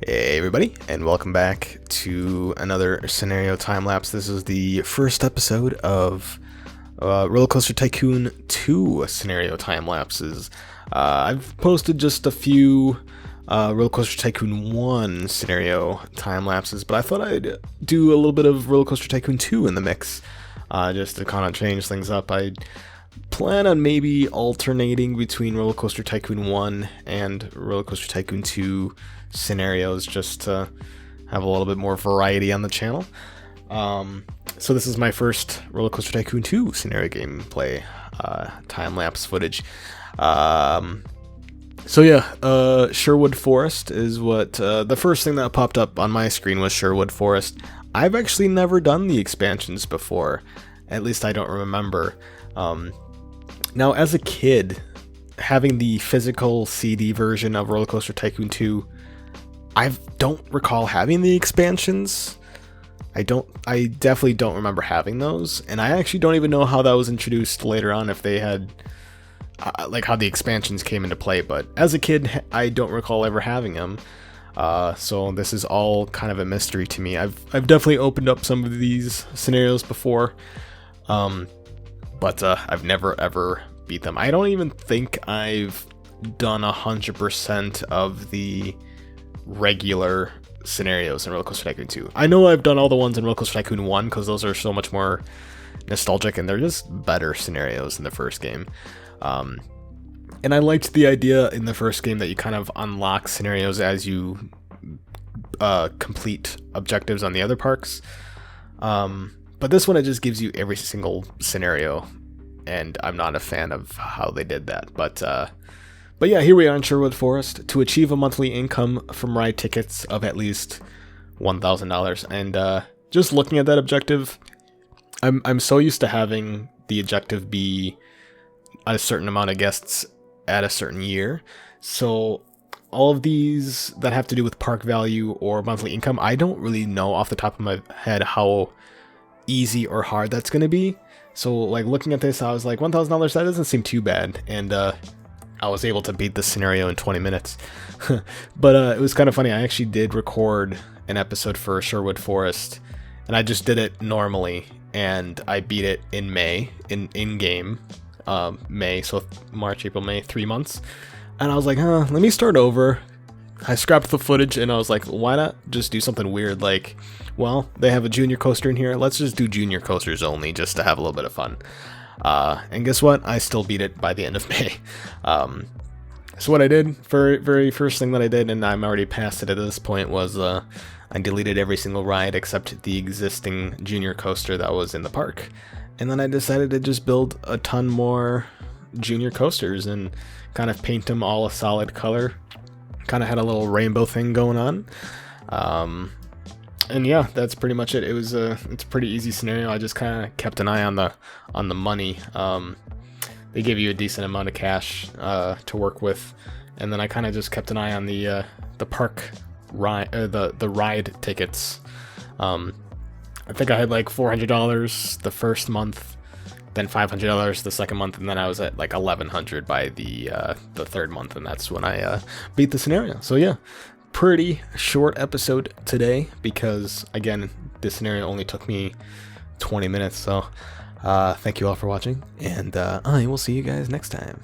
Hey everybody, and welcome back to another scenario time lapse. This is the first episode of Roller Coaster Tycoon 2 scenario time lapses. I've posted just a few Roller Coaster Tycoon 1 scenario time lapses, but I thought I'd do a little bit of Roller Coaster Tycoon 2 in the mix, just to kind of change things up. I plan on maybe alternating between Roller Coaster Tycoon 1 and Roller Coaster Tycoon 2 scenarios, just to have a little bit more variety on the channel. So this is my first Roller Coaster Tycoon 2 scenario gameplay time-lapse footage. So yeah, Sherwood Forest is what the first thing that popped up on my screen was Sherwood Forest. I've actually never done the expansions before, at least I don't remember. Now, as a kid, having the physical CD version of Roller Coaster Tycoon 2, I don't recall having the expansions. I definitely don't remember having those, and I actually don't even know how that was introduced later on, if they had, like how the expansions came into play, but as a kid, I don't recall ever having them. So this is all kind of a mystery to me. I've definitely opened up some of these scenarios before, but I've never ever beat them. I don't even think I've done 100% of the regular scenarios in Roller Coaster Tycoon 2. I know I've done all the ones in Roller Coaster Tycoon 1 because those are so much more nostalgic and they're just better scenarios in the first game. And I liked the idea in the first game that you kind of unlock scenarios as you complete objectives on the other parks. But this one, it just gives you every single scenario, and I'm not a fan of how they did that. But yeah, here we are in Sherwood Forest. To achieve a monthly income from ride tickets of at least $1,000. And just looking at that objective, I'm so used to having the objective be a certain amount of guests at a certain year. So all of these that have to do with park value or monthly income, I don't really know off the top of my head how easy or hard that's going to be. So like looking at this, I was like, $1,000, that doesn't seem too bad. And I was able to beat the scenario in 20 minutes. But it was kind of funny. I actually did record an episode for Sherwood Forest, and I just did it normally, and I beat it in May, in-game May, so March, April, May, 3 months. And I was like, let me start over. I scrapped the footage, and I was like, why not just do something weird like, well, they have a junior coaster in here, let's just do junior coasters only, just to have a little bit of fun. And guess what? I still beat it by the end of May. So what I did, very first thing that I did, and I'm already past it at this point, was I deleted every single ride except the existing junior coaster that was in the park. And then I decided to just build a ton more junior coasters and kind of paint them all a solid color. Kind of had a little rainbow thing going on. And yeah, that's pretty much it. It's a pretty easy scenario. I just kind of kept an eye on the money. They give you a decent amount of cash to work with, and then I kind of just kept an eye on the park ride, the ride tickets. I think I had like $400 the first month, then $500 the second month, and then I was at like $1,100 by the third month, and that's when I beat the scenario. So yeah. Pretty short episode today because, again, this scenario only took me 20 minutes. So thank you all for watching, and I will see you guys next time.